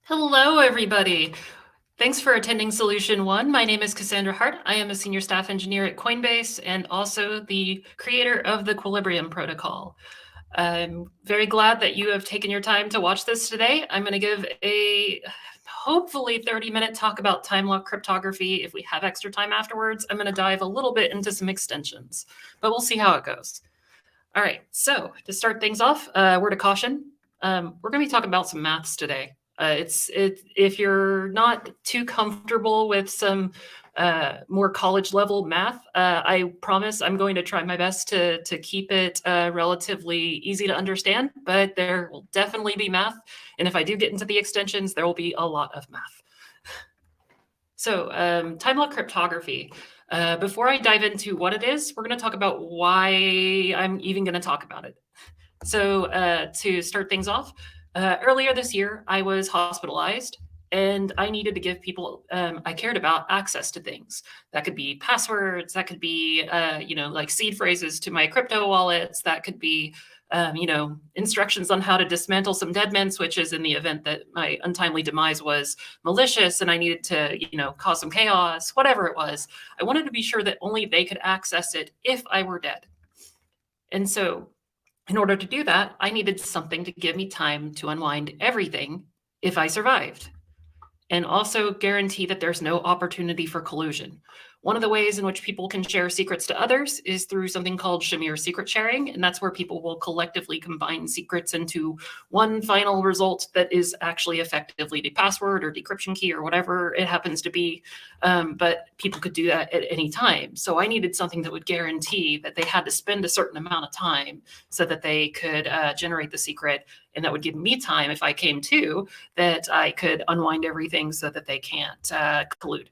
Hello, everybody. Thanks for attending Solution1. My name is Cassandra Hart. I am a senior staff engineer at Coinbase and also the creator of the Equilibrium protocol. I'm very glad that you have taken your time to watch this today. I'm going to give a hopefully 30-minute talk about Timelock cryptography. If we have extra time afterwards, I'm going to dive a little bit into some extensions, but we'll see how it goes. All right, so to start things off, word of caution. We're going to be talking about some maths today. If you're not too comfortable with some more college level math, I promise I'm going to try my best to keep it relatively easy to understand, but there will definitely be math. And if I do get into the extensions, there will be a lot of math. So Timelock cryptography. Before I dive into what it is, we're going to talk about why I'm even going to talk about it. So to start things off, earlier this year, I was hospitalized and I needed to give people I cared about access to things. That could be passwords, that could be, like seed phrases to my crypto wallets, that could be, instructions on how to dismantle some deadman switches in the event that my untimely demise was malicious and I needed to, cause some chaos, whatever it was. I wanted to be sure that only they could access it if I were dead. And so in order to do that, I needed something to give me time to unwind everything if I survived, and also guarantee that there's no opportunity for collusion. One of the ways in which people can share secrets to others is through something called Shamir secret sharing, and that's where people will collectively combine secrets into one final result that is actually effectively the password or decryption key or whatever it happens to be. But people could do that at any time. So I needed something that would guarantee that they had to spend a certain amount of time so that they could generate the secret, and that would give me time if I came to, that I could unwind everything so that they can't collude.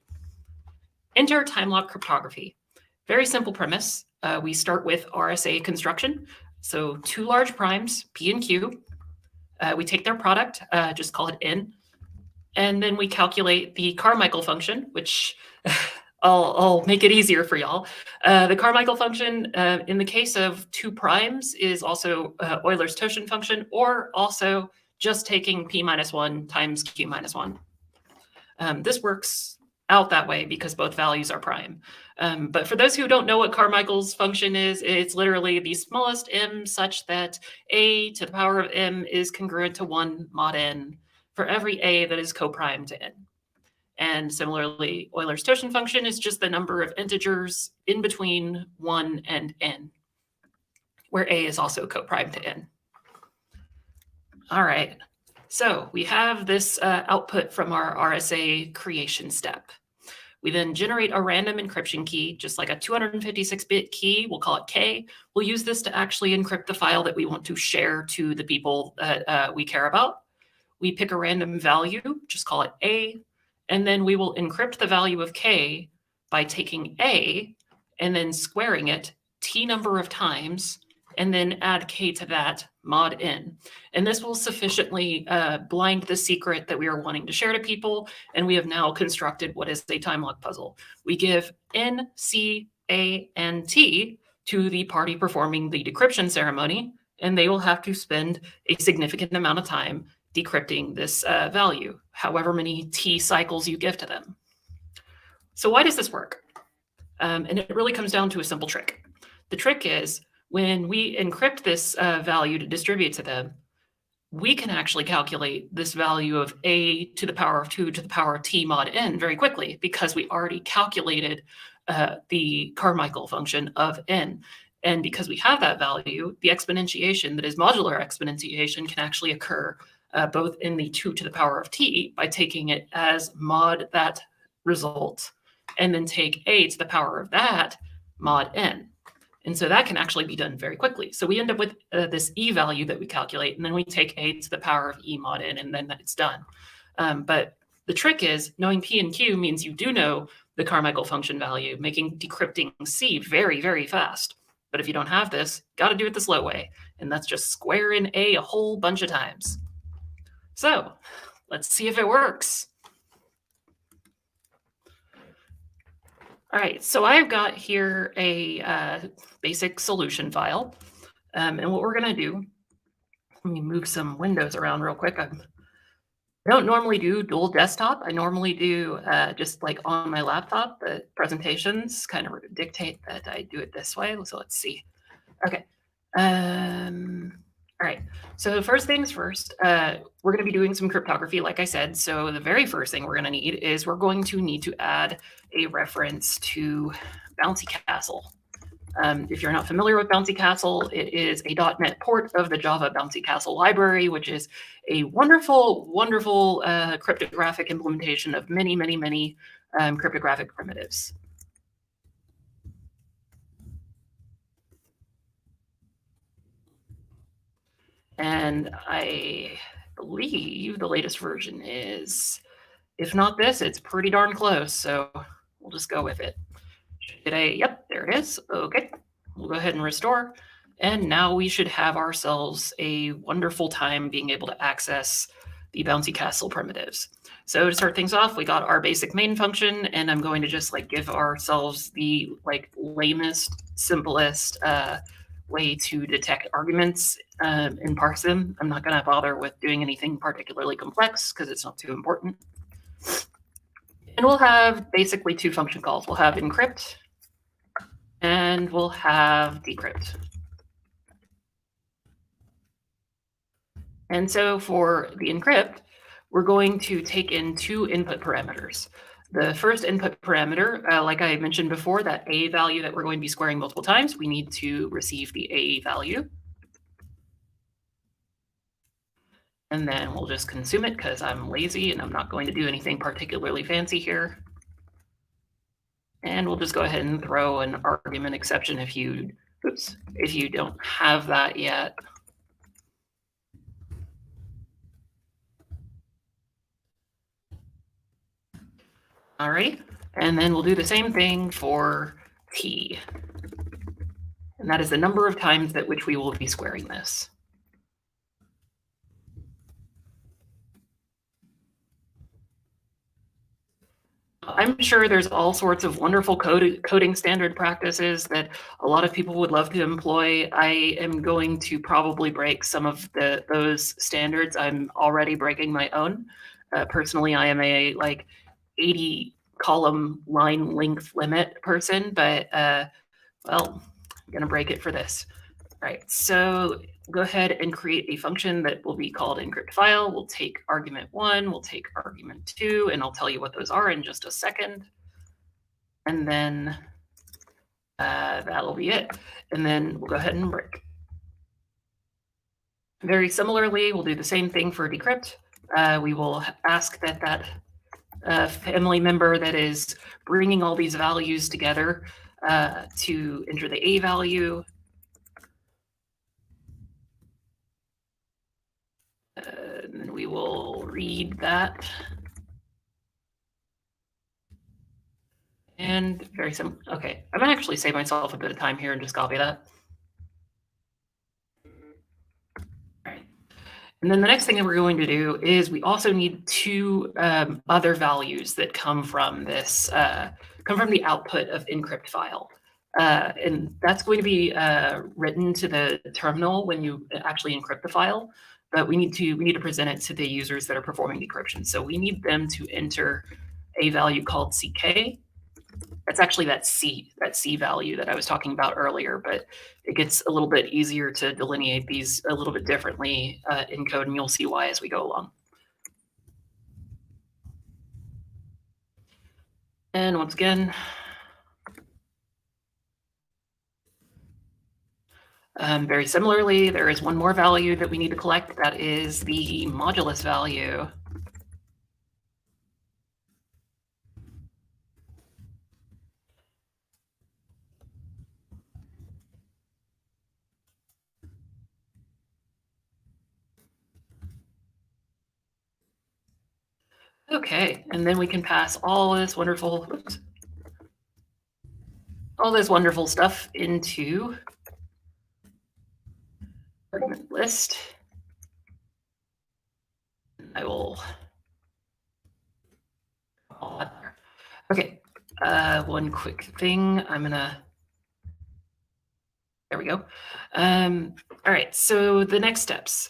Enter Timelock cryptography. Very simple premise. We start with RSA construction. So two large primes, P and Q. We take their product, just call it N. And then we calculate the Carmichael function, which I'll make it easier for y'all. The Carmichael function, in the case of two primes, is also Euler's-Toshin function, or also just taking P minus 1 times Q minus 1. This works out that way because both values are prime. But for those who don't know what Carmichael's function is, it's literally the smallest m such that a to the power of m is congruent to 1 mod n for every a that is coprime to n. And similarly, Euler's-Toshin function is just the number of integers in between 1 and n, where a is also coprime to n. All right. So we have this output from our RSA creation step. We then generate a random encryption key, just like a 256-bit key. We'll call it K. We'll use this to actually encrypt the file that we want to share to the people that we care about. We pick a random value, just call it A, and then we will encrypt the value of K by taking A and then squaring it T number of times, and then add K to that, mod N. And this will sufficiently blind the secret that we are wanting to share to people. And we have now constructed what is a Timelock puzzle. We give N, C, A, and T to the party performing the decryption ceremony, and they will have to spend a significant amount of time decrypting this value, however many T cycles you give to them. So why does this work? And it really comes down to a simple trick. The trick is, when we encrypt this value to distribute to them, we can actually calculate this value of a to the power of 2 to the power of t mod n very quickly, because we already calculated the Carmichael function of n. And because we have that value, the exponentiation, that is modular exponentiation, can actually occur both in the 2 to the power of t by taking it as mod that result, and then take a to the power of that mod n. And so that can actually be done very quickly. So we end up with this E value that we calculate, and then we take a to the power of E mod n, and then it's done. But the trick is, knowing P and Q means you do know the Carmichael function value, making decrypting C very, very fast. But if you don't have this, got to do it the slow way. And that's just square in A a whole bunch of times. So let's see if it works. All right, so I've got here a basic solution file. And what we're going to do, let me move some windows around real quick. I'm I don't normally do dual desktop. I normally do just like on my laptop. The presentations kind of dictate that I do it this way. So let's see. Okay. All right. So first things first, we're going to be doing some cryptography, like I said. So the very first thing we're going to need is we're going to need to add a reference to Bouncy Castle. If you're not familiar with Bouncy Castle, it is a .NET port of the Java Bouncy Castle library, which is a wonderful, wonderful cryptographic implementation of many, many, many cryptographic primitives. And I believe the latest version is, if not this, it's pretty darn close. So we'll just go with it. Yep, there it is. Okay, we'll go ahead and restore. And now we should have ourselves a wonderful time being able to access the Bouncy Castle primitives. So to start things off, we got our basic main function, and I'm going to just like give ourselves the like lamest, simplest way to detect arguments and parse them. I'm not going to bother with doing anything particularly complex because it's not too important. And we'll have basically two function calls. We'll have encrypt and we'll have decrypt. And so for the encrypt, we're going to take in two input parameters. The first input parameter, like I mentioned before, that A value that we're going to be squaring multiple times, we need to receive the A value. And then we'll just consume it because I'm lazy and I'm not going to do anything particularly fancy here. And we'll just go ahead and throw an argument exception if you don't have that yet. All right, and then we'll do the same thing for T. And that is the number of times that which we will be squaring this. I'm sure there's all sorts of wonderful coding standard practices that a lot of people would love to employ. I am going to probably break some of those standards. I'm already breaking my own. Personally, I am a like 80 column line length limit person, but well, I'm gonna break it for this. All right, so go ahead and create a function that will be called encrypt file. We'll take argument 1, we'll take argument 2, and I'll tell you what those are in just a second. And then that'll be it. And then we'll go ahead and break. Very similarly, we'll do the same thing for decrypt. We will ask that family member that is bringing all these values together to enter the A value. And then we will read that. And very simple. Okay, I'm gonna actually save myself a bit of time here and just copy that. All right. And then the next thing that we're going to do is we also need two other values that come from this, come from the output of encrypt file. And that's going to be written to the terminal when you actually encrypt the file. But we need to present it to the users that are performing decryption. So we need them to enter a value called CK. That's actually that C value that I was talking about earlier, but it gets a little bit easier to delineate these a little bit differently in code, and you'll see why as we go along. And once again, very similarly, there is one more value that we need to collect. That is the modulus value. Okay, and then we can pass all this wonderful, all this wonderful stuff into argument list. I will call that there. Okay, one quick thing. There we go. All right, so the next steps.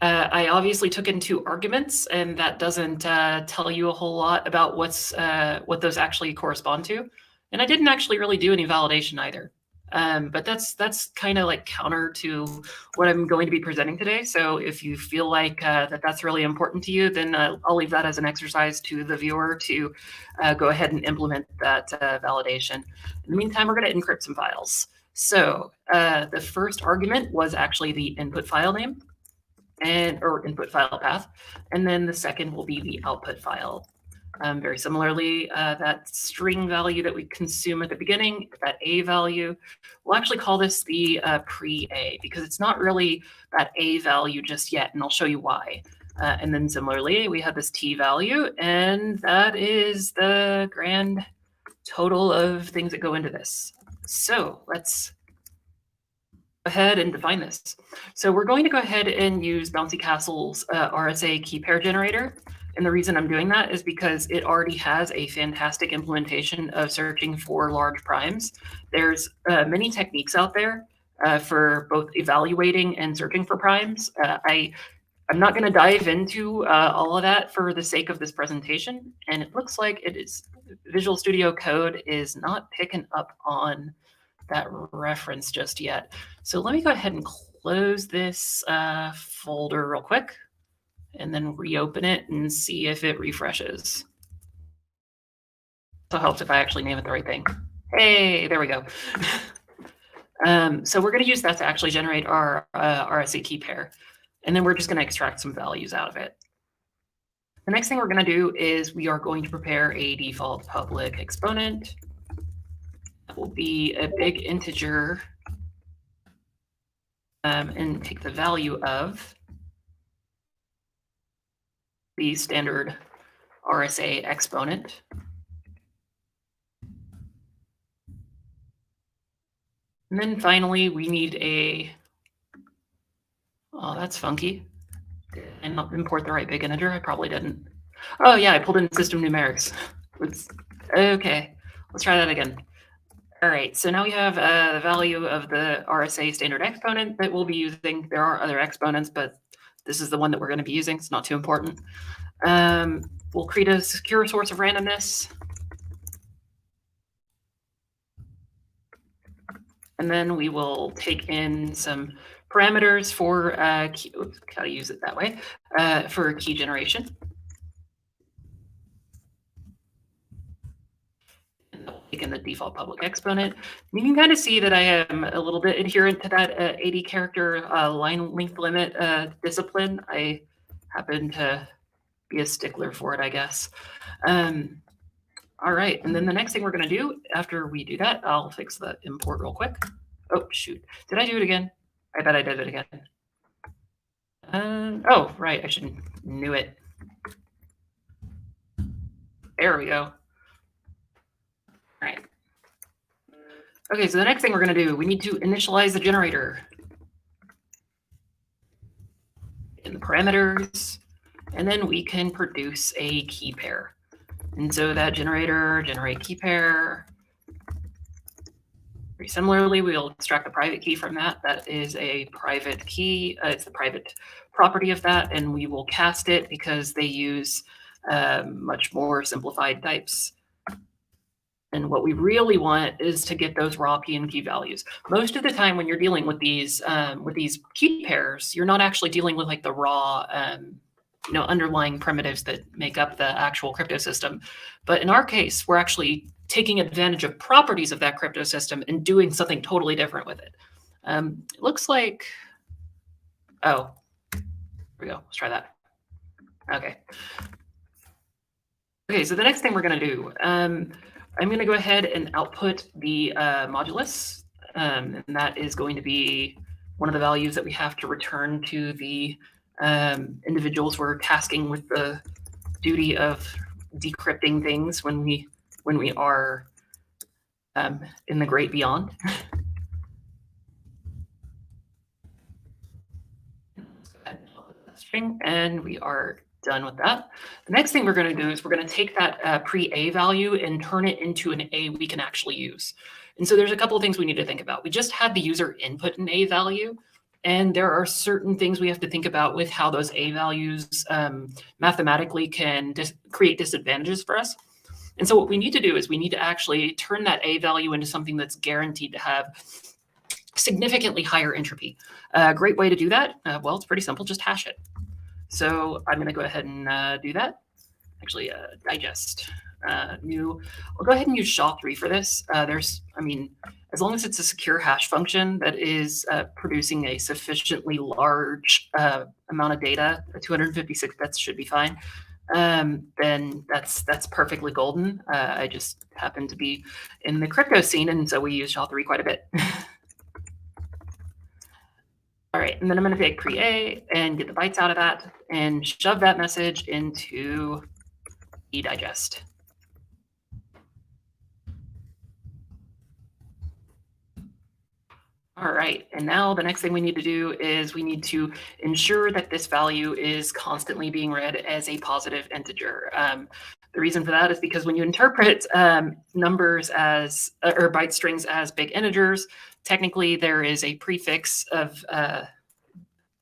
I obviously took in 2 arguments, and that doesn't tell you a whole lot about what those actually correspond to. And I didn't actually really do any validation either. But that's kind of like counter to what I'm going to be presenting today. So if you feel like that's really important to you, then I'll leave that as an exercise to the viewer to go ahead and implement that validation. In the meantime, we're going to encrypt some files. So the first argument was actually the input file name or input file path, and then the second will be the output file. Very similarly, that string value that we consume at the beginning, that A value, we'll actually call this the pre-A because it's not really that A value just yet, and I'll show you why. And then similarly, we have this T value, and that is the grand total of things that go into this. So let's go ahead and define this. So we're going to go ahead and use Bouncy Castle's RSA key pair generator. And the reason I'm doing that is because it already has a fantastic implementation of searching for large primes. There's many techniques out there for both evaluating and searching for primes. I'm not going to dive into all of that for the sake of this presentation. And it looks like Visual Studio Code is not picking up on that reference just yet. So let me go ahead and close this folder real quick and then reopen it and see if it refreshes. So it helps if I actually name it the right thing. Hey, there we go. So we're going to use that to actually generate our RSA key pair. And then we're just going to extract some values out of it. The next thing we're going to do is we are going to prepare a default public exponent. That will be a big integer and take the value of the standard RSA exponent. And then finally, we need oh, that's funky. Did I not import the right big integer? I probably didn't. Oh yeah, I pulled in system numerics. Okay, let's try that again. All right, so now we have the value of the RSA standard exponent that we'll be using. There are other exponents, but this is the one that we're going to be using. It's not too important. We'll create a secure source of randomness. And then we will take in some parameters for key, oops, gotta use it that way, for key generation. Take in the default public exponent. You can kind of see that I am a little bit adherent to that 80 character line length limit discipline. I happen to be a stickler for it, I guess. All right, and then the next thing we're going to do after we do that, I'll fix the import real quick. Oh, shoot. Did I do it again? I bet I did it again. Oh, right. I should have knew it. There we go. All right. Okay, so the next thing we're going to do, we need to initialize the generator. In the parameters, and then we can produce a key pair. And so that generator, generate key pair. Very similarly, we'll extract the private key from that. That is a private key. It's the private property of that, and we will cast it because they use much more simplified types. And what we really want is to get those raw P and key values. Most of the time when you're dealing with these key pairs, you're not actually dealing with like the raw underlying primitives that make up the actual crypto system. But in our case, we're actually taking advantage of properties of that crypto system and doing something totally different with it. It looks like, oh, here we go. Let's try that. Okay. Okay, so the next thing we're going to do, I'm going to go ahead and output the modulus, and that is going to be one of the values that we have to return to the individuals we're tasking with the duty of decrypting things when we are in the great beyond. Let's go ahead and output that string, and we are done with that. The next thing we're going to do is we're going to take that pre-A value and turn it into an A we can actually use. And so there's a couple of things we need to think about. We just had the user input an A value, And there are certain things we have to think about with how those A values mathematically can create disadvantages for us. And so what we need to do is we need to actually turn that A value into something that's guaranteed to have significantly higher entropy. A great way to do that, well, it's pretty simple, just hash it. So I'm going to go ahead and do that. Actually, digest. New. I'll go ahead and use SHA-3 for this. As long as it's a secure hash function that is producing a sufficiently large amount of data, 256 bits should be fine. Then that's perfectly golden. I just happen to be in the crypto scene, and so we use SHA-3 quite a bit. All right, and then I'm going to take pre-A and get the bytes out of that and shove that message into digest. All right, and now the next thing we need to do is we need to ensure that this value is constantly being read as a positive integer. The reason for that is because when you interpret numbers as, or byte strings as big integers, technically there is a prefix of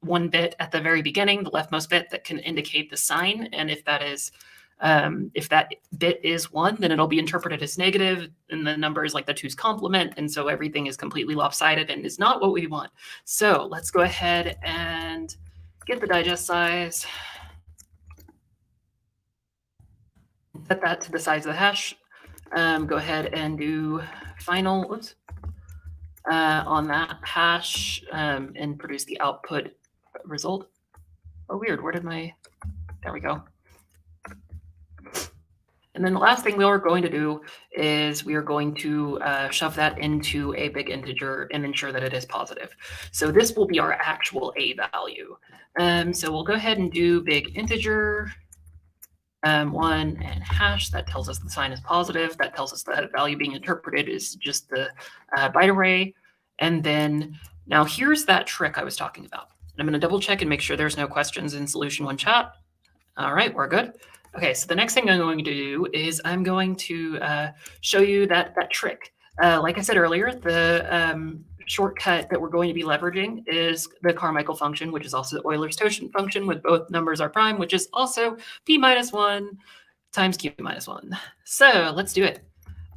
1 bit at the very beginning, the leftmost bit, that can indicate the sign. And if that is if that bit is 1, then it'll be interpreted as negative, and the number is like the 2's complement, and so everything is completely lopsided and is not what we want. So let's go ahead and get the digest size, set that to the size of the hash. Go ahead and do final on that hash and produce the output result. Oh, weird. Where did my... There we go. And then the last thing we are going to do is we are going to shove that into a big integer and ensure that it is positive. So this will be our actual A value. So we'll go ahead and do big integer 1 and hash. That tells us the sign is positive. That tells us that value being interpreted is just the byte array. And then now here's that trick I was talking about. And I'm going to double check and make sure there's no questions in Solution1 chat. All right, we're good. Okay, so the next thing I'm going to do is I'm going to show you that trick. Like I said earlier, the shortcut that we're going to be leveraging is the Carmichael function, which is also the Euler's totient function with both numbers are prime, which is also p-1 times q-1. So let's do it.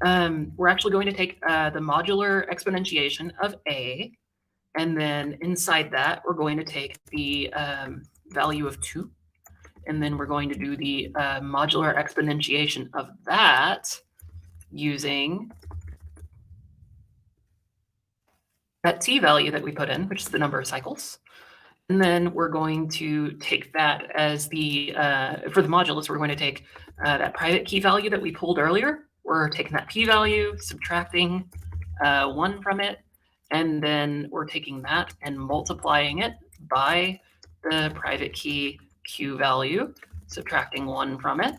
We're actually going to take the modular exponentiation of A, and then inside that, we're going to take the value of 2. And then we're going to do the modular exponentiation of that using that t value that we put in, which is the number of cycles. And then we're going to take that as the, for the modulus, we're going to take that private key value that we pulled earlier. We're taking that p value, subtracting 1 from it, and then we're taking that and multiplying it by the private key q value, subtracting 1 from it.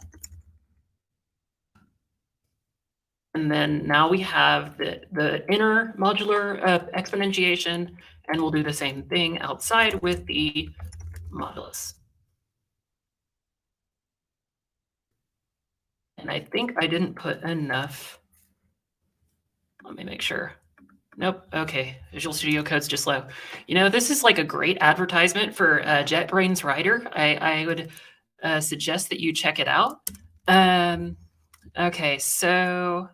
And then now we have the inner modular exponentiation, and we'll do the same thing outside with the modulus. And I think I didn't put enough. Let me make sure. Nope. Okay. Visual Studio Code's just low. You know, this is like a great advertisement for JetBrains Writer. I would suggest that you check it out. Okay, so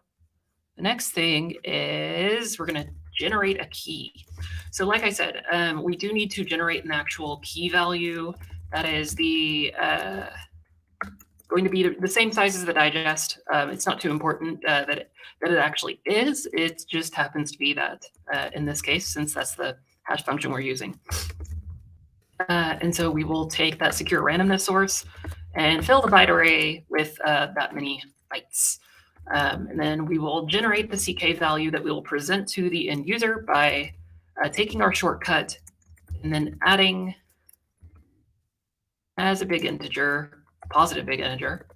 the next thing is we're going to generate a key. So like I said, we do need to generate an actual key value that is the going to be the same size as the digest. It's not too important that it actually is. It just happens to be that in this case, since that's the hash function we're using. And so we will take that secure randomness source and fill the byte array with that many bytes. And then we will generate the CK value that we will present to the end user by taking our shortcut and then adding as a big integer, positive big integer,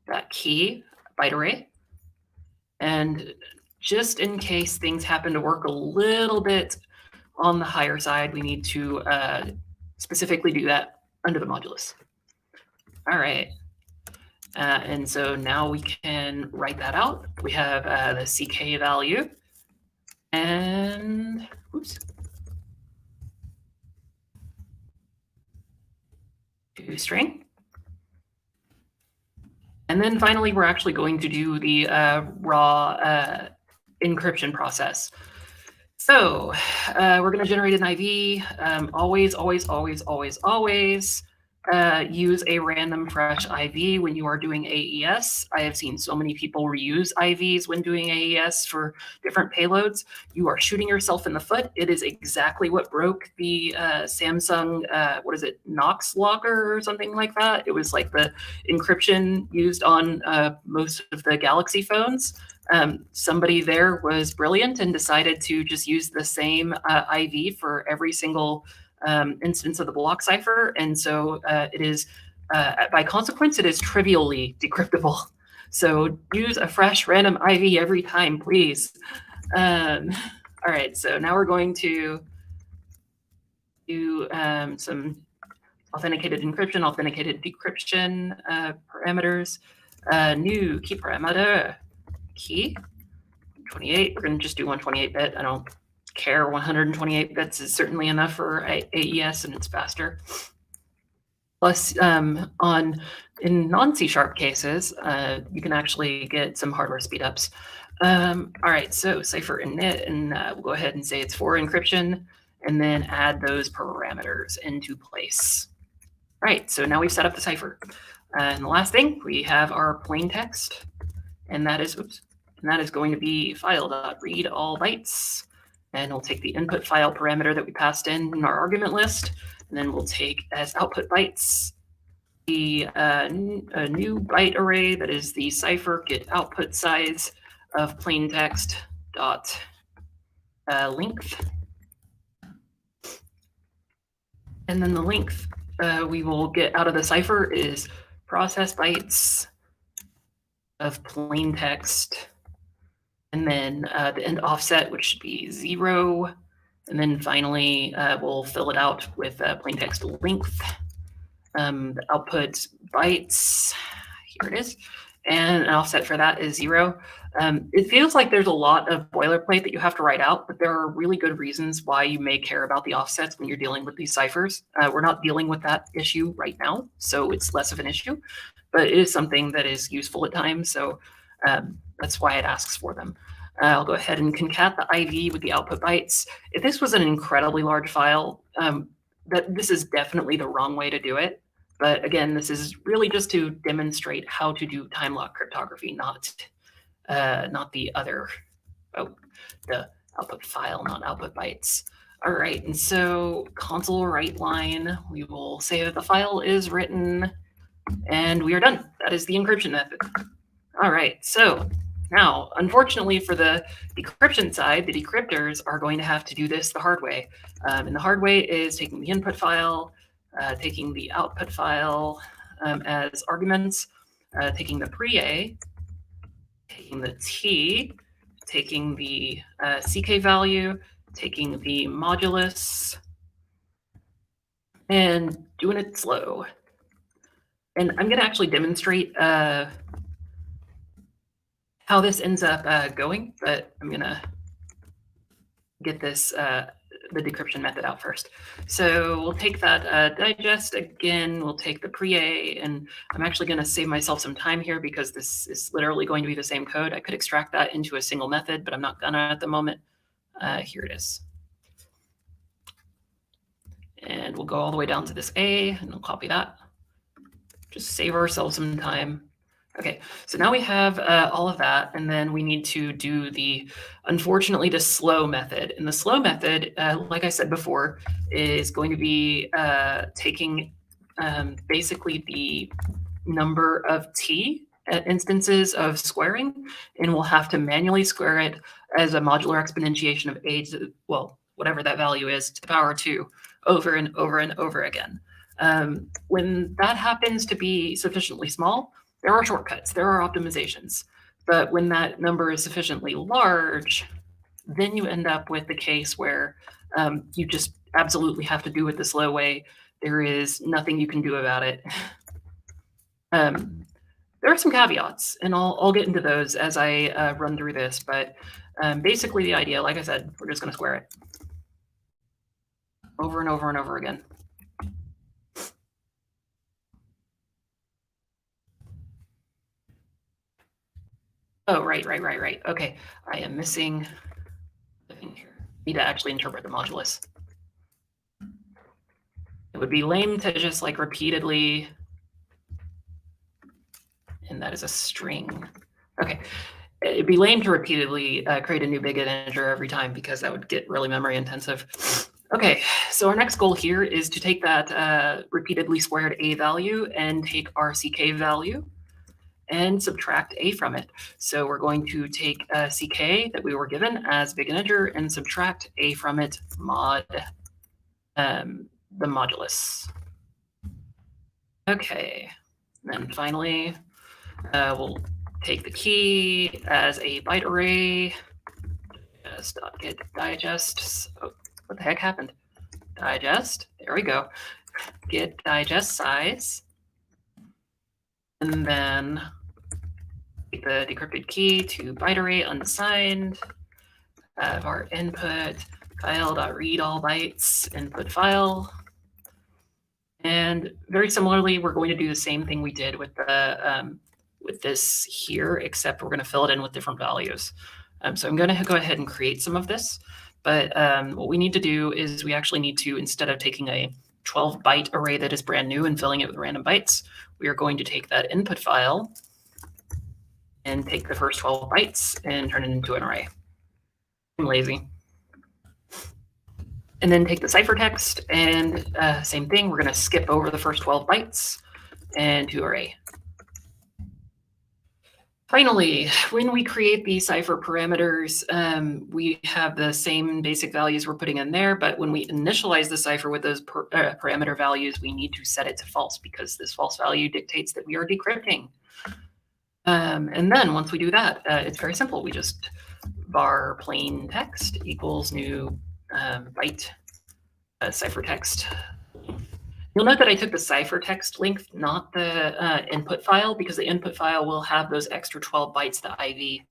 that key byte array. And just in case things happen to work a little bit on the higher side, we need to specifically do that under the modulus. All right. And so now we can write that out. We have the CK value. And oops. new string. And then finally, we're actually going to do the raw encryption process. So we're going to generate an IV. Always use a random fresh IV when you are doing AES. I have seen so many people reuse IVs when doing AES for different payloads. You are shooting yourself in the foot. It is exactly what broke the Samsung, what is it, Knox locker or something like that. It was like the encryption used on most of the Galaxy phones. Somebody there was brilliant and decided to just use the same IV for every single instance of the block cipher, and so it is, by consequence, it is trivially decryptable. So use a fresh random IV every time, please. All right, so now we're going to do some authenticated encryption, authenticated decryption parameters. New key parameter, key 28. We're going to just do 128-bit. I don't care. 128 bits is certainly enough for AES, and it's faster. Plus, in non-C# cases, you can actually get some hardware speedups. All right, so cipher init, and we'll go ahead and say it's for encryption, and then add those parameters into place. All right, so now we've set up the cipher. And the last thing, we have our plain text, and that is, and that is going to be file.read all bytes. And we'll take the input file parameter that we passed in our argument list, and then we'll take as output bytes the a new byte array that is the cipher get output size of plain text dot length. And then the length we will get out of the cipher is process bytes of plain text, and then the end offset, which should be 0. And then finally, we'll fill it out with plain text length. The output bytes, here it is. And an offset for that is 0. It feels like there's a lot of boilerplate that you have to write out, but there are really good reasons why you may care about the offsets when you're dealing with these ciphers. We're not dealing with that issue right now, so it's less of an issue, but it is something that is useful at times. So that's why it asks for them. I'll go ahead and concat the IV with the output bytes. If this was an incredibly large file, this is definitely the wrong way to do it. But again, this is really just to demonstrate how to do time lock cryptography, not the other, the output file, not output bytes. All right, and so console write line, we will say that the file is written, and we are done. That is the encryption method. All right, so now, unfortunately for the decryption side, the decryptors are going to have to do this the hard way. And the hard way is taking the input file, taking the output file as arguments, taking the pre-A, taking the T, taking the CK value, taking the modulus, and doing it slow. And I'm going to actually demonstrate how this ends up going, but I'm going to get this the decryption method out first. So we'll take that digest again. We'll take the pre-A, and I'm actually going to save myself some time here because this is literally going to be the same code. I could extract that into a single method, but I'm not gonna at the moment. Here it is. And we'll go all the way down to this A, and we'll copy that. Just save ourselves some time. Okay, so now we have all of that, and then we need to do unfortunately, the slow method. And the slow method, like I said before, is going to be taking basically the number of T instances of squaring, and we'll have to manually square it as a modular exponentiation of a to, well, whatever that value is, to the power 2 over and over and over again. When that happens to be sufficiently small, there are shortcuts, there are optimizations. But when that number is sufficiently large, then you end up with the case where you just absolutely have to do it the slow way. There is nothing you can do about it. There are some caveats, and I'll get into those as I run through this. But basically the idea, like I said, we're just going to square it over and over and over again. Oh, right. Okay, I am missing the thing here. Need to actually interpret the modulus. It would be lame to just like repeatedly, and that is a string. Okay, it'd be lame to repeatedly create a new big integer every time because that would get really memory intensive. Okay, so our next goal here is to take that repeatedly squared a value and take our ck value and subtract a from it. So we're going to take ck that we were given as big integer and subtract a from it mod the modulus. Okay, and then finally we'll take the key as a byte array. Just.get digest. Oh, what the heck happened? Digest. There we go. Get digest size. And then take the decrypted key to byte array unsigned. Have our input file.read all bytes input file. And very similarly, we're going to do the same thing we did with the with this here, except we're going to fill it in with different values. So I'm going to go ahead and create some of this. But what we need to do is we actually need to, instead of taking a 12-byte array that is brand new and filling it with random bytes, we are going to take that input file and take the first 12 bytes and turn it into an array. I'm lazy. And then take the ciphertext and same thing, we're going to skip over the first 12 bytes and to array. Finally, when we create the cipher parameters, we have the same basic values we're putting in there, but when we initialize the cipher with those parameter values, we need to set it to false because this false value dictates that we are decrypting. And then once we do that, it's very simple. We just var plain text equals new byte ciphertext. You'll note that I took the ciphertext length, not the input file, because the input file will have those extra 12 bytes, the IV.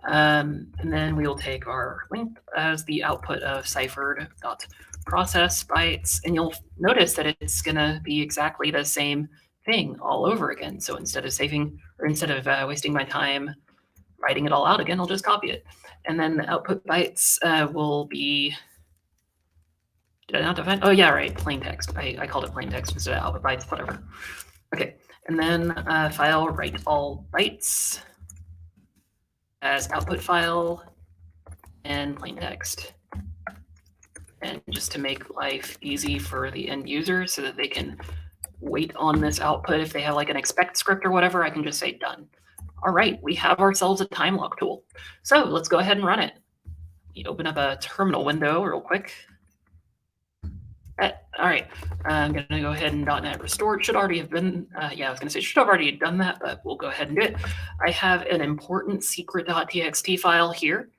And then we will take our length as the output of ciphered.process bytes. And you'll notice that it's going to be exactly the same thing all over again. So instead of saving, or instead of wasting my time writing it all out again, I'll just copy it. And then the output bytes will be, did I not define? Oh, yeah, right, plain text. I called it plain text instead of output bytes, whatever. Okay, and then file write all bytes as output file and plain text. And just to make life easy for the end user so that they can wait on this output, if they have like an expect script or whatever, I can just say done. All right, we have ourselves a Timelock tool. So let's go ahead and run it. You open up a terminal window real quick. All right, I'm going to go ahead and .NET restore. It should already have been, yeah, I was going to say, should have already done that, but we'll go ahead and do it. I have an important secret.txt file here.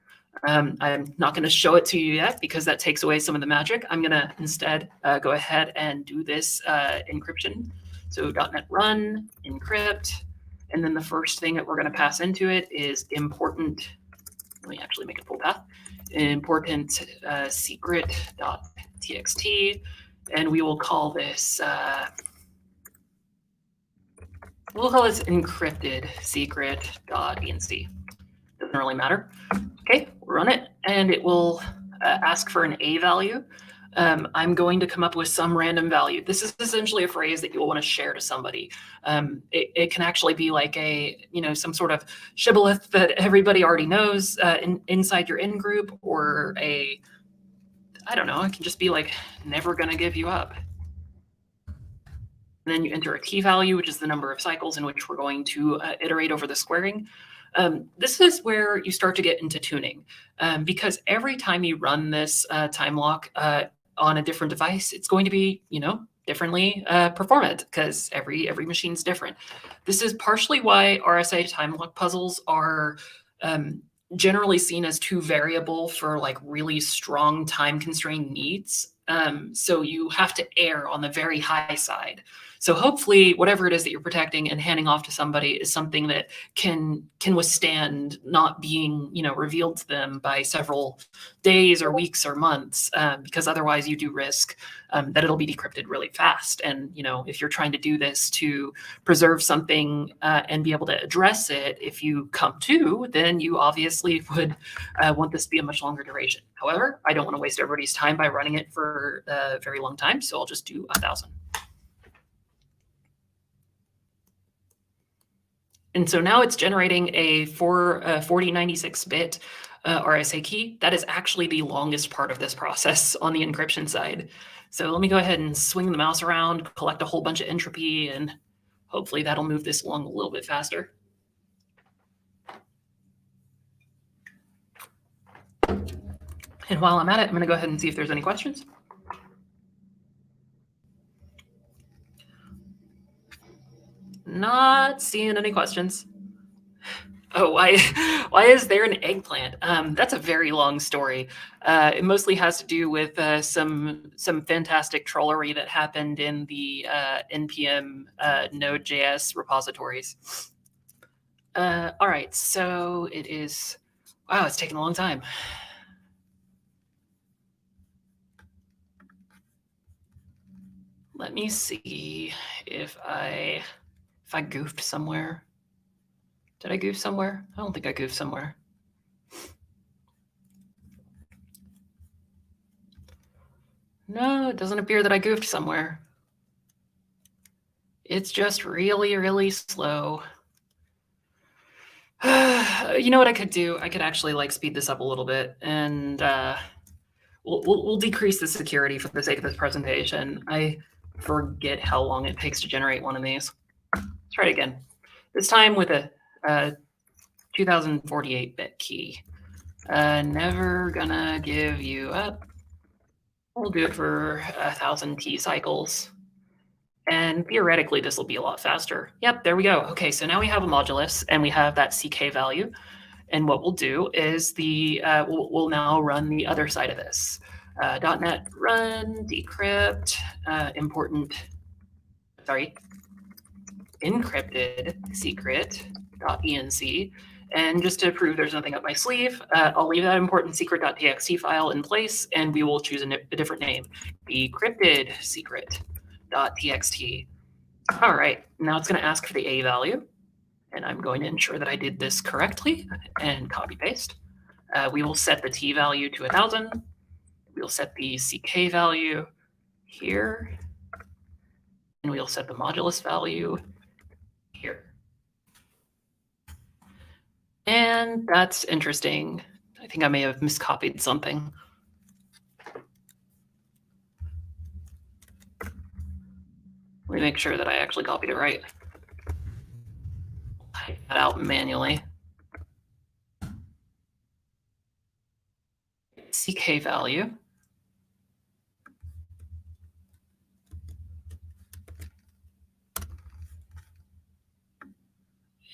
I'm not going to show it to you yet because that takes away some of the magic. I'm going to instead go ahead and do this encryption. So .NET run, encrypt, and then the first thing that we're going to pass into it is important. Let me actually make it full path. Important secret.txt, and we will call this encrypted secret.enc. Doesn't really matter. Okay, we'll run it, and it will ask for an a value. I'm going to come up with some random value. This is essentially a phrase that you'll want to share to somebody. It can actually be like a, some sort of shibboleth that everybody already knows inside your in group, or a, I don't know, it can just be like, never gonna give you up. And then you enter a t value, which is the number of cycles in which we're going to iterate over the squaring. This is where you start to get into tuning, because every time you run this Timelock on a different device, it's going to be, differently performant because every machine's different. This is partially why RSA Timelock puzzles are generally seen as too variable for like really strong time constrained needs. So you have to err on the very high side. So hopefully whatever it is that you're protecting and handing off to somebody is something that can withstand not being, revealed to them by several days or weeks or months, because otherwise you do risk that it'll be decrypted really fast. And, if you're trying to do this to preserve something and be able to address it, if you come to, then you obviously would want this to be a much longer duration. However, I don't want to waste everybody's time by running it for a very long time, so I'll just do 1,000. And so now it's generating a 4096-bit RSA key. That is actually the longest part of this process on the encryption side. So let me go ahead and swing the mouse around, collect a whole bunch of entropy, and hopefully that'll move this along a little bit faster. And while I'm at it, I'm going to go ahead and see if there's any questions. Not seeing any questions. Oh, why is there an eggplant? That's a very long story. It mostly has to do with some fantastic trollery that happened in the npm Node.js repositories. All right, so it is. Wow, it's taken a long time. Let me see if I goofed somewhere. Did I goof somewhere? I don't think I goofed somewhere. No, it doesn't appear that I goofed somewhere. It's just really, really slow. You know what I could do? I could actually speed this up a little bit, and we'll decrease the security for the sake of this presentation. I forget how long it takes to generate one of these. Let's try it again. This time with a 2048-bit key. Never gonna give you up. We'll do it for 1,000 T cycles. And theoretically, this will be a lot faster. Yep, there we go. Okay, so now we have a modulus, and we have that CK value. And what we'll do is we'll now run the other side of this. .NET run decrypt encrypted secret.enc. And just to prove there's nothing up my sleeve, I'll leave that important secret.txt file in place, and we will choose a different name, decrypted secret.txt. All right, now it's going to ask for the A value, and I'm going to ensure that I did this correctly and copy paste. We will set the T value to 1,000. We'll set the CK value here, and we'll set the modulus value here. And that's interesting. I think I may have miscopied something. Let me make sure that I actually copied it right. Type that out manually. CK value.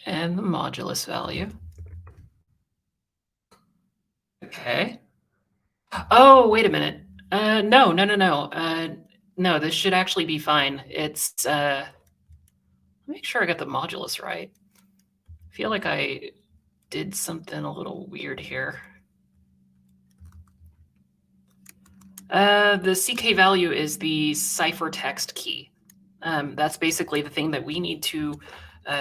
And the modulus value. Okay. Oh, wait a minute. No. No, this should actually be fine. It's, make sure I got the modulus right. I feel like I did something a little weird here. The CK value is the ciphertext key. That's basically the thing that we need to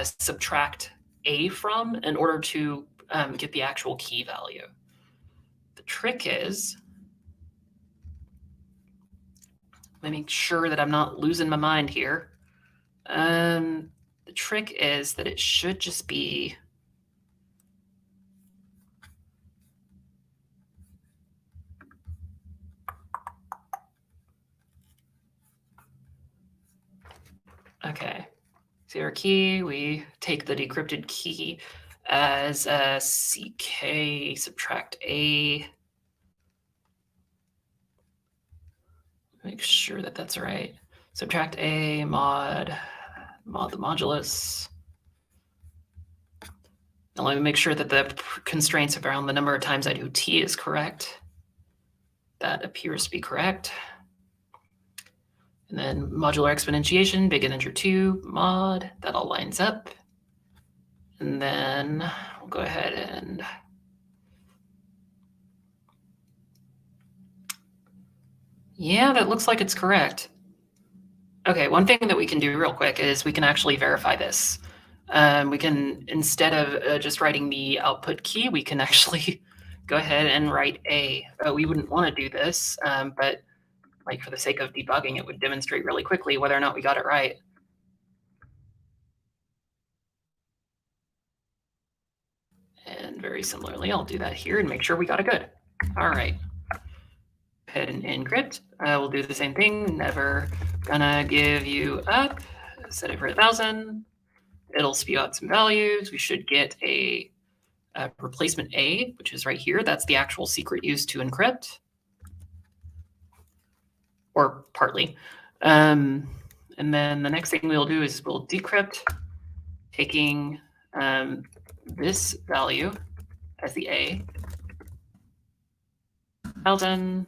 subtract A from in order to get the actual key value. The trick is, let me make sure that I'm not losing my mind here. The trick is that it should just be okay. See our key, we take the decrypted key as a CK subtract A. Make sure that that's right. Subtract A, mod the modulus. Now let me make sure that the constraints around the number of times I do T is correct. That appears to be correct. And then modular exponentiation, big integer 2 mod, that all lines up. And then we'll go ahead and yeah, that looks like it's correct. Okay, one thing that we can do real quick is we can actually verify this. We can, instead of just writing the output key, we can actually go ahead and write A. We wouldn't want to do this, but like for the sake of debugging, it would demonstrate really quickly whether or not we got it right. And very similarly, I'll do that here and make sure we got it good. All right. Go ahead and encrypt. We'll do the same thing. Never gonna give you up. Set it for 1,000. It'll spew out some values. We should get a replacement A, which is right here. That's the actual secret used to encrypt, or partly. And then the next thing we'll do is we'll decrypt, taking this value as the A, 1,000.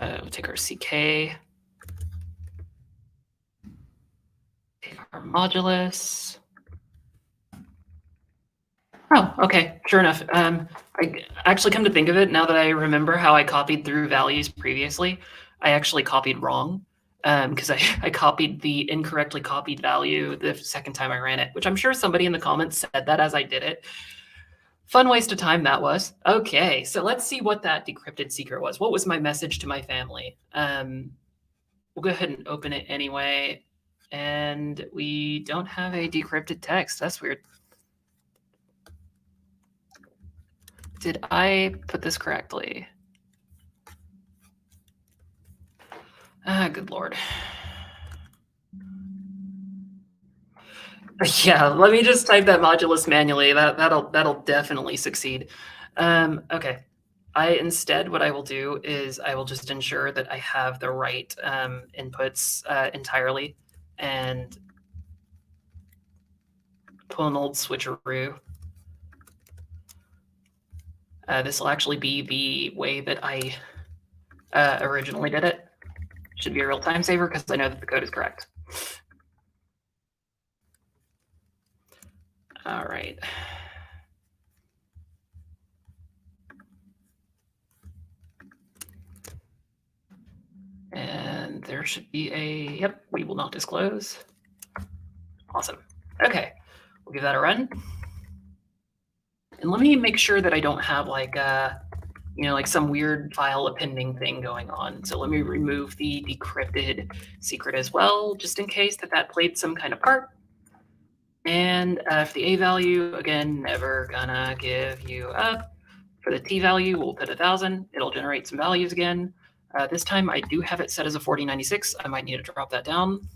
We'll take our CK, take our modulus. Oh, okay, sure enough. I actually, come to think of it, now that I remember how I copied through values previously, I actually copied wrong, because I copied the incorrectly copied value the second time I ran it, which I'm sure somebody in the comments said that as I did it. Fun waste of time that was. Okay, so let's see what that decrypted secret was. What was my message to my family? We'll go ahead and open it anyway. And we don't have a decrypted text. That's weird. Did I put this correctly? Ah, good Lord. Yeah, let me just type that modulus manually. That'll definitely succeed. Okay. Instead, what I will do is I will just ensure that I have the right inputs entirely, and pull an old switcheroo. This will actually be the way that I originally did it. Should be a real time saver because I know that the code is correct. All right. And there should be a, yep, we will not disclose. Awesome. Okay, we'll give that a run. And let me make sure that I don't have like like some weird file appending thing going on. So let me remove the decrypted secret as well, just in case that played some kind of part. And for the A value, again, never gonna give you up. For the T value, we'll put 1,000. It'll generate some values again. This time I do have it set as a 4096. I might need to drop that down.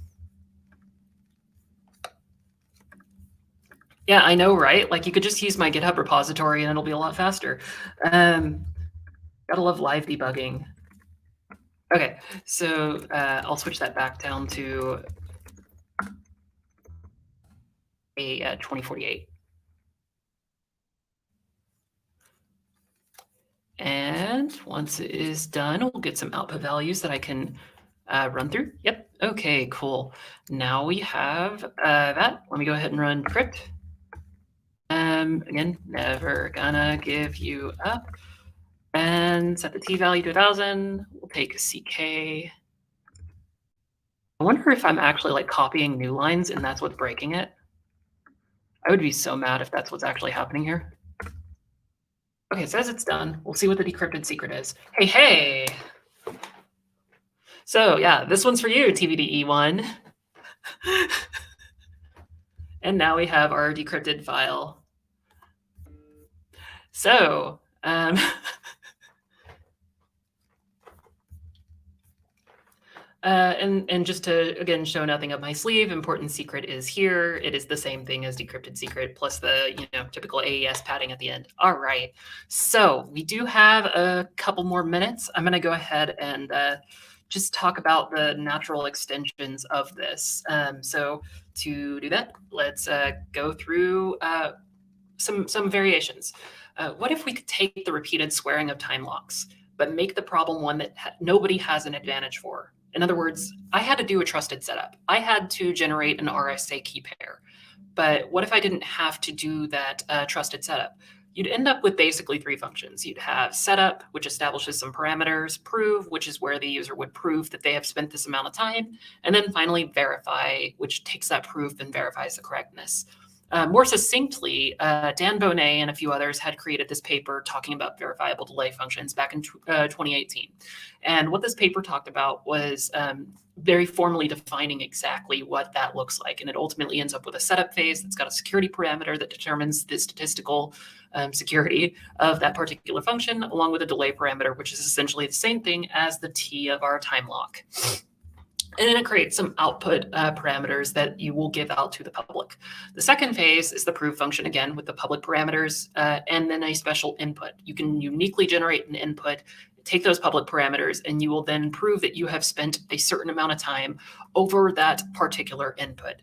Yeah, I know, right? Like you could just use my GitHub repository and it'll be a lot faster. Gotta love live debugging. Okay, so I'll switch that back down to a 2048. And once it is done, we'll get some output values that I can run through. Yep. Okay, cool. Now we have that. Let me go ahead and run crypt. Again, never gonna give you up. And set the T value to 1,000. We'll take a CK. I wonder if I'm actually like copying new lines and that's what's breaking it. I would be so mad if that's what's actually happening here. Okay, it says it's done. We'll see what the decrypted secret is. Hey, hey. So yeah, this one's for you, TVDE1. And now we have our decrypted file. So, and just to, again, show nothing up my sleeve, important secret is here. It is the same thing as decrypted secret plus the, typical AES padding at the end. All right. So we do have a couple more minutes. I'm going to go ahead and just talk about the natural extensions of this. So to do that, let's go through some variations. What if we could take the repeated swearing of time locks? but make the problem one that nobody has an advantage for. In other words, I had to do a trusted setup. I had to generate an RSA key pair. But what if I didn't have to do that trusted setup? You'd end up with basically three functions. You'd have setup, which establishes some parameters, prove, which is where the user would prove that they have spent this amount of time, and then finally verify, which takes that proof and verifies the correctness. More succinctly, Dan Bonet and a few others had created this paper talking about verifiable delay functions back in 2018. And what this paper talked about was very formally defining exactly what that looks like. And it ultimately ends up with a setup phase that's got a security parameter that determines the statistical security of that particular function, along with a delay parameter, which is essentially the same thing as the T of our time lock. And then it creates some output parameters that you will give out to the public. The second phase is the prove function, again, with the public parameters and then a special input. You can uniquely generate an input, take those public parameters, and you will then prove that you have spent a certain amount of time over that particular input.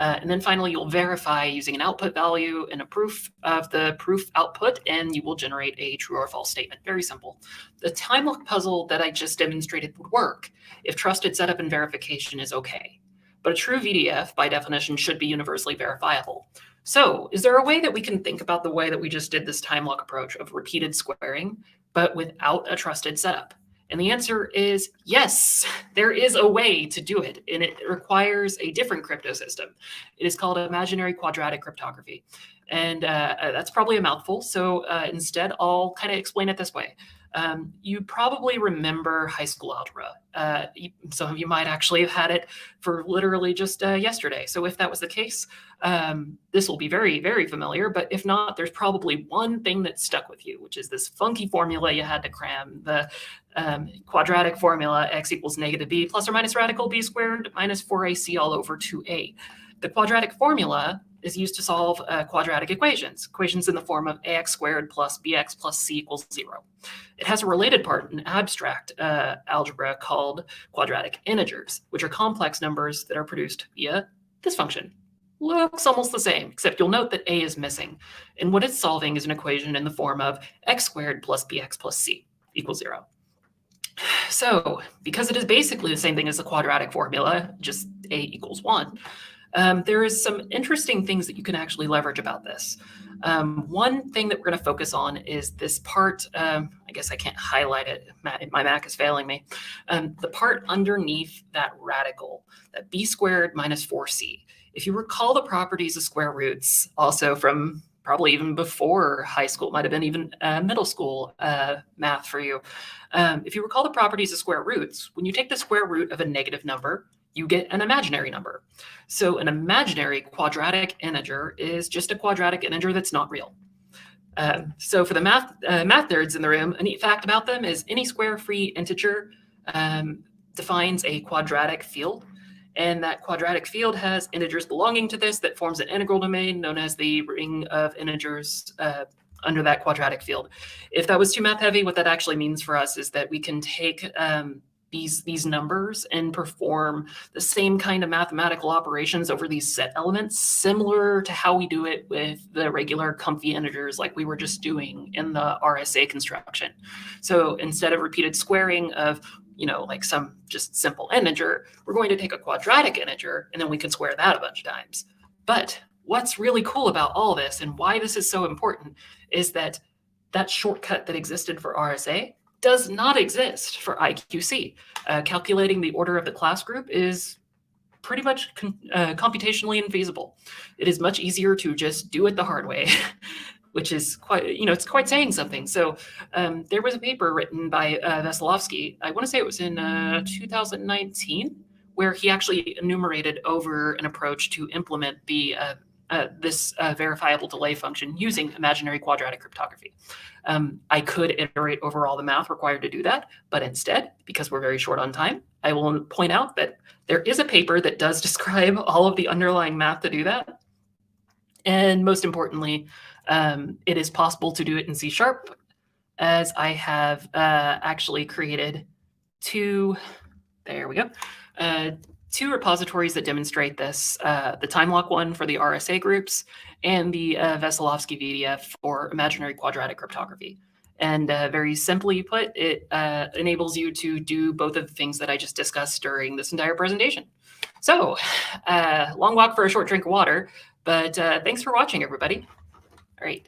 And then finally, you'll verify using an output value and a proof of the proof output, and you will generate a true or false statement. Very simple. The time lock puzzle that I just demonstrated would work if trusted setup and verification is okay. But a true VDF, by definition, should be universally verifiable. So is there a way that we can think about the way that we just did this time lock approach of repeated squaring, but without a trusted setup? And the answer is yes, there is a way to do it, and it requires a different crypto system. It is called imaginary quadratic cryptography. And that's probably a mouthful. So instead, I'll kind of explain it this way. You probably remember high school algebra. Some of you might actually have had it for literally just yesterday. So if that was the case, this will be very, very familiar. But if not, there's probably one thing that stuck with you, which is this funky formula you had to cram, the quadratic formula, x equals negative b plus or minus radical b squared minus 4ac all over 2a. The quadratic formula is used to solve quadratic equations in the form of ax squared plus bx plus c equals 0. It has a related part in abstract algebra called quadratic integers, which are complex numbers that are produced via this function. Looks almost the same, except you'll note that a is missing. And what it's solving is an equation in the form of x squared plus bx plus c equals 0. So because it is basically the same thing as the quadratic formula, just a equals 1, there is some interesting things that you can actually leverage about this. One thing that we're going to focus on is this part, I guess I can't highlight it, my Mac is failing me, the part underneath that radical, that b squared minus 4c. If you recall the properties of square roots, also from probably even before high school, might have been even middle school math for you. If you recall the properties of square roots, when you take the square root of a negative number, you get an imaginary number. So an imaginary quadratic integer is just a quadratic integer that's not real. So for the math nerds in the room, a neat fact about them is any square-free integer defines a quadratic field. And that quadratic field has integers belonging to this that forms an integral domain known as the ring of integers under that quadratic field. If that was too math heavy, what that actually means for us is that we can take these numbers and perform the same kind of mathematical operations over these set elements, similar to how we do it with the regular comfy integers like we were just doing in the RSA construction. So instead of repeated squaring of like some just simple integer, we're going to take a quadratic integer and then we can square that a bunch of times. But what's really cool about all this and why this is so important is that that shortcut that existed for RSA does not exist for IQC. Calculating the order of the class group is pretty much computationally infeasible. It is much easier to just do it the hard way, which is quite, it's quite saying something. So there was a paper written by Veselovsky, I want to say it was in 2019, where he actually enumerated over an approach to implement the this verifiable delay function using imaginary quadratic cryptography. I could iterate over all the math required to do that, but instead, because we're very short on time, I will point out that there is a paper that does describe all of the underlying math to do that. And most importantly, it is possible to do it in C#, as I have actually created two repositories that demonstrate this, the Timelock one for the RSA groups and the Veselovsky VDF for imaginary quadratic cryptography. And very simply put, it enables you to do both of the things that I just discussed during this entire presentation. So, long walk for a short drink of water, but thanks for watching, everybody. All right.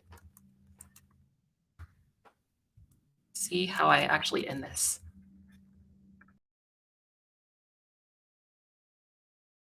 See how I actually end this.